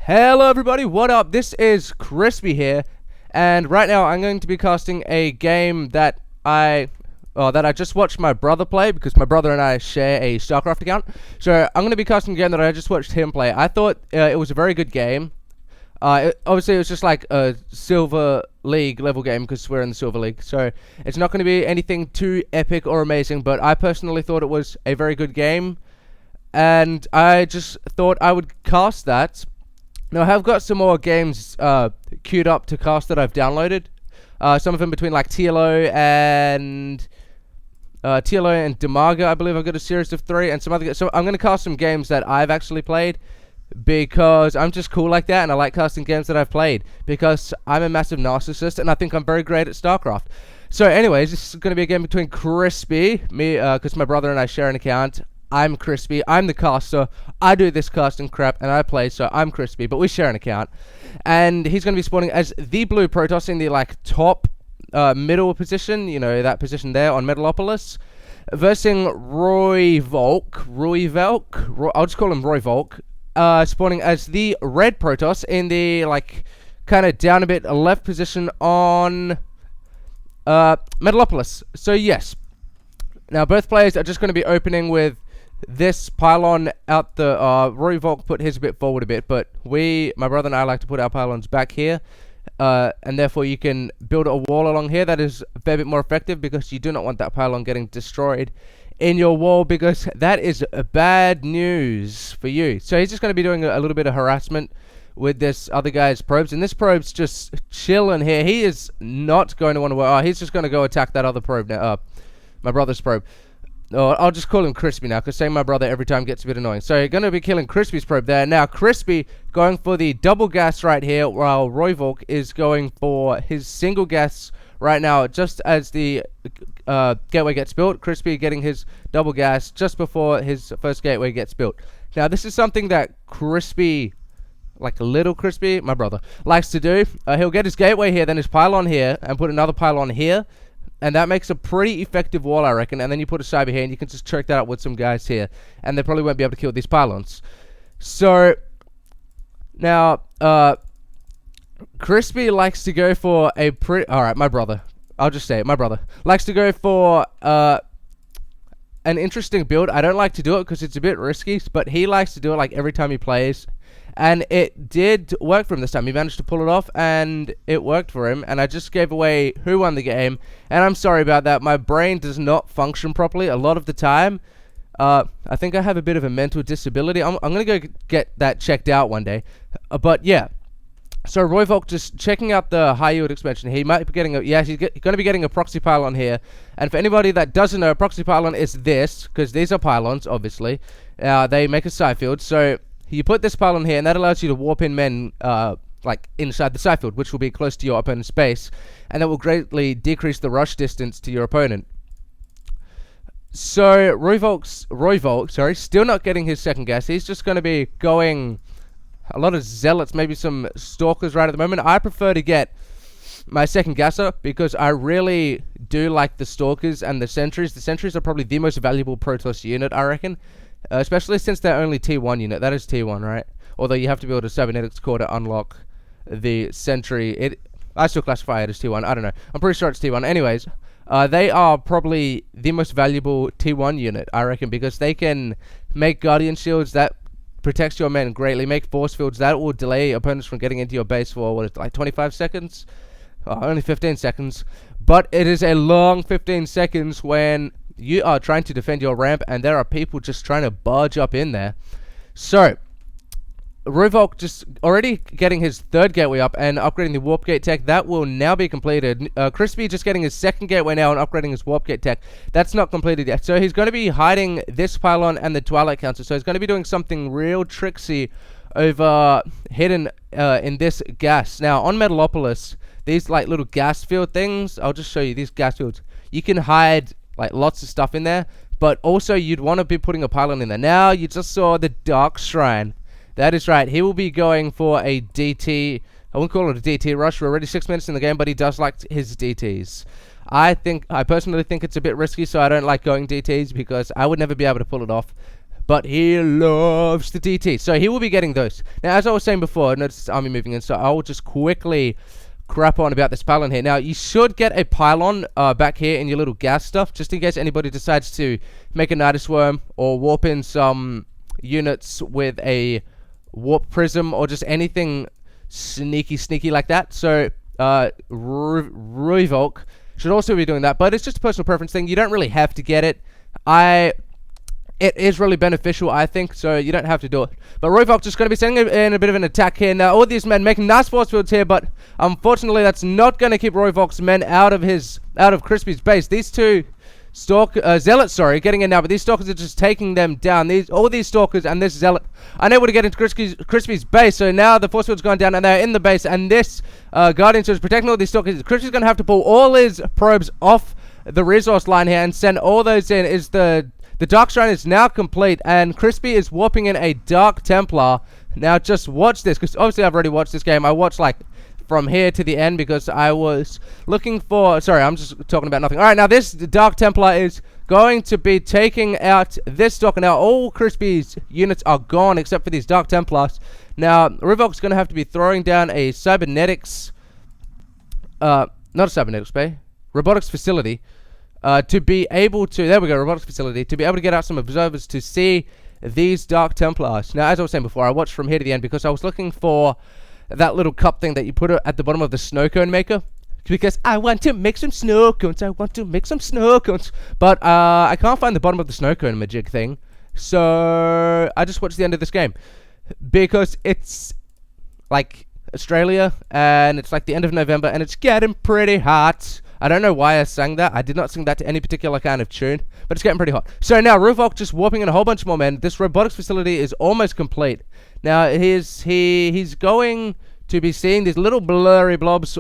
Hello everybody, what up? This is Crispy here, and right now I'm going to be casting a game that I just watched my brother play, because my brother and I share a StarCraft account. So I'm going to be casting a game that I just watched him play. I thought it was a very good game. Obviously it was just like a Silver League level game, because we're in the Silver League, so it's not going to be anything too epic or amazing, but I personally thought it was a very good game, and I just thought I would cast that. Now, I have got some more games queued up to cast that I've downloaded. Some of them between like TLO and Demaga, I believe. I've got a series of 3 and some other. So I'm going to cast some games that I've actually played, because I'm just cool like that, and I like casting games that I've played, because I'm a massive narcissist and I think I'm very great at StarCraft. So anyways, this is going to be a game between Crispy, me, because my brother and I share an account. I'm Crispy, I'm the caster, I do this casting crap, and I play, so I'm Crispy, but we share an account. And he's going to be spawning as the blue Protoss in the, like, top middle position, you know, that position there on Metalopolis, versing Rooivalk, I'll just call him Rooivalk, spawning as the red Protoss in the, like, kind of down a bit left position on Metalopolis. So, yes. Now, both players are just going to be opening with this pylon out the Rooivalk put his a bit forward a bit, but my brother and I like to put our pylons back here, and therefore you can build a wall along here that is a fair bit more effective, because you do not want that pylon getting destroyed in your wall, because that is bad news for you. So he's just going to be doing a little bit of harassment with this other guy's probes, and this probe's just chilling here. He is not going to want to work. Oh, he's just going to go attack that other probe now, my brother's probe. Oh, I'll just call him Crispy now, because saying my brother every time gets a bit annoying. So you're going to be killing Crispy's probe there. Now, Crispy going for the double gas right here, while Rooivalk is going for his single gas right now. Just as the gateway gets built, Crispy getting his double gas just before his first gateway gets built. Now, this is something that Crispy, like little Crispy, my brother, likes to do. He'll get his gateway here, then his pylon here, and put another pylon here. And that makes a pretty effective wall, I reckon. And then you put a cyber here, and you can just choke that up with some guys here. And they probably won't be able to kill these pylons. So, now, Crispy likes to go for a pretty... Alright, my brother. I'll just say it. My brother likes to go for an interesting build. I don't like to do it because it's a bit risky. But he likes to do it like every time he plays. And it did work for him this time. He managed to pull it off, and it worked for him. And I just gave away who won the game. And I'm sorry about that. My brain does not function properly a lot of the time. I think I have a bit of a mental disability. I'm going to go get that checked out one day. But yeah. So Rooivalk just checking out the high yield expansion. He might be getting he's going to be getting a proxy pylon here. And for anybody that doesn't know, a proxy pylon is this, because these are pylons, obviously. They make a side field. So you put this pylon here, and that allows you to warp in men, like, inside the side field, which will be close to your opponent's base, and that will greatly decrease the rush distance to your opponent. So, Rooivalk, still not getting his second gas. He's just going to be going a lot of zealots, maybe some stalkers right at the moment. I prefer to get my second gasser, because I really do like the stalkers and the sentries. The sentries are probably the most valuable Protoss unit, I reckon. Especially since they're only T1 unit. That is T1, right? Although you have to build a cybernetics core to unlock the sentry. I still classify it as T1. I don't know. I'm pretty sure it's T1. Anyways, they are probably the most valuable T1 unit, I reckon, because they can make guardian shields that protects your men greatly. Make force fields that will delay opponents from getting into your base for, what is it, like 25 seconds? Only 15 seconds. But it is a long 15 seconds when you are trying to defend your ramp, and there are people just trying to barge up in there. So, Rooivalk just already getting his third gateway up and upgrading the warp gate tech. That will now be completed. Crispy just getting his second gateway now and upgrading his warp gate tech. That's not completed yet. So he's going to be hiding this pylon and the Twilight Council. So he's going to be doing something real tricksy over hidden in this gas. Now, on Metalopolis, these like little gas field things, I'll just show you these gas fields. You can hide like lots of stuff in there, but also you'd want to be putting a pylon in there. Now you just saw the Dark Shrine. That is right. He will be going for a DT. I wouldn't call it a DT rush. We're already 6 minutes in the game, but he does like his DTs. I personally think it's a bit risky, so I don't like going DTs, because I would never be able to pull it off. but he loves the DT, so he will be getting those. Now, as I was saying before, notice the army moving in, so I will just quickly crap on about this pylon here. Now, you should get a pylon back here in your little gas stuff, just in case anybody decides to make a Nidus Worm or warp in some units with a warp prism or just anything sneaky like that. So Rooivalk should also be doing that, but it's just a personal preference thing. You don't really have to get it. It is really beneficial, I think, so you don't have to do it. But Rooivalk just going to be sending in a bit of an attack here. Now, all these men making nice force fields here, but unfortunately, that's not going to keep Rooivalk's men out of Crispy's base. These two zealots, getting in now, but these stalkers are just taking them down. All these stalkers and this zealot unable to get into Crispy's base, so now the force field's gone down and they're in the base, and this guardian is protecting all these stalkers. Crispy's going to have to pull all his probes off the resource line here and send all those in. The Dark Shrine is now complete, and Crispy is warping in a Dark Templar. Now, just watch this, because obviously I've already watched this game. I watched, like, from here to the end, because I was looking for... Sorry, I'm just talking about nothing. Alright, now this Dark Templar is going to be taking out this Stalker. Now, all Crispy's units are gone, except for these Dark Templars. Now, Rooivalk's going to have to be throwing down a Cybernetics... not a Cybernetics bay. Robotics facility. To be able to, there we go, robotics facility, to be able to get out some observers to see these Dark Templars. Now, as I was saying before, I watched from here to the end because I was looking for that little cup thing that you put at the bottom of the snow cone maker, because I want to make some snow cones, but I can't find the bottom of the snow cone majig thing, so I just watched the end of this game, because it's like Australia, and it's like the end of November, and it's getting pretty hot. I don't know why I sang that. I did not sing that to any particular kind of tune, but it's getting pretty hot. So now Rooivalk just warping in a whole bunch more men. This robotics facility is almost complete. Now he's going to be seeing these little blurry blobs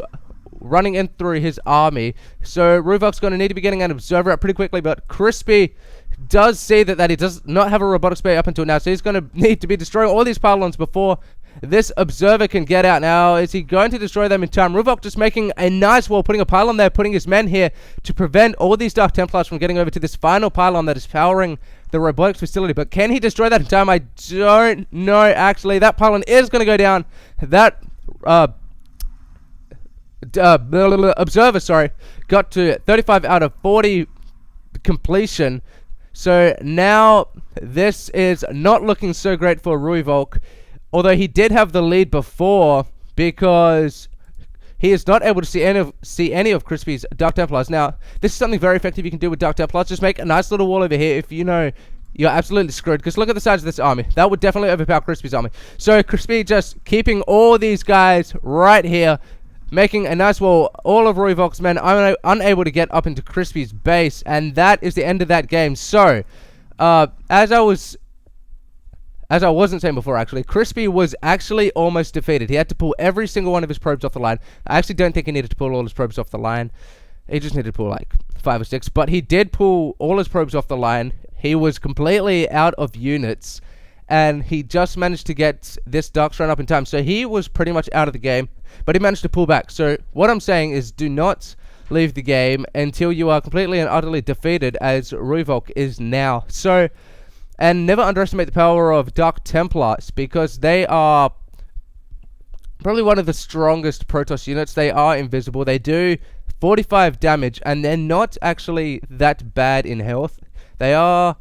running in through his army. So Rooivalk's going to need to be getting an observer out pretty quickly, but Crispy does see that he does not have a robotics bay up until now, so he's going to need to be destroying all these pylons before this observer can get out. Now, is he going to destroy them in time? Rooivalk just making a nice wall, putting a pylon there, putting his men here to prevent all these Dark Templars from getting over to this final pylon that is powering the robotics facility. But can he destroy that in time? I don't know, actually. That pylon is going to go down. That observer, got to 35 out of 40 completion. So now this is not looking so great for Rooivalk. Although he did have the lead before, because he is not able to see any of Crispy's Dark Templars. Now, this is something very effective you can do with Dark Templars. Just make a nice little wall over here if you know you're absolutely screwed. Because look at the size of this army. That would definitely overpower Crispy's army. So Crispy just keeping all these guys right here, making a nice wall. All of Rooivalk's men are unable to get up into Crispy's base, and that is the end of that game. So, as I wasn't saying before, actually, Crispy was actually almost defeated. He had to pull every single one of his probes off the line. I actually don't think he needed to pull all his probes off the line. He just needed to pull like 5 or 6. But he did pull all his probes off the line. He was completely out of units, and he just managed to get this Dark Shrine up in time. So he was pretty much out of the game, but he managed to pull back. So what I'm saying is, do not leave the game until you are completely and utterly defeated, as Rooivalk is now. So... and never underestimate the power of Dark Templars, because they are probably one of the strongest Protoss units. They are invisible. They do 45 damage, and they're not actually that bad in health. They are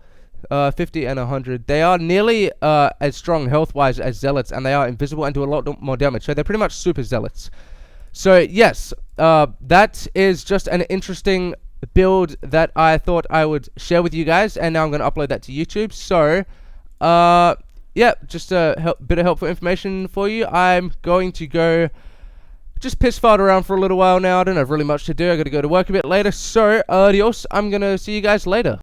50 and 100. They are nearly as strong health-wise as Zealots, and they are invisible and do a lot more damage. So they're pretty much super Zealots. So yes, that is just an interesting build that I thought I would share with you guys, and now I'm going to upload that to YouTube. So yeah, just a bit of helpful information for you. I'm going to go just piss fart around for a little while now. I don't have really much to do. I got to go to work a bit later, so adios. I'm going to see you guys later.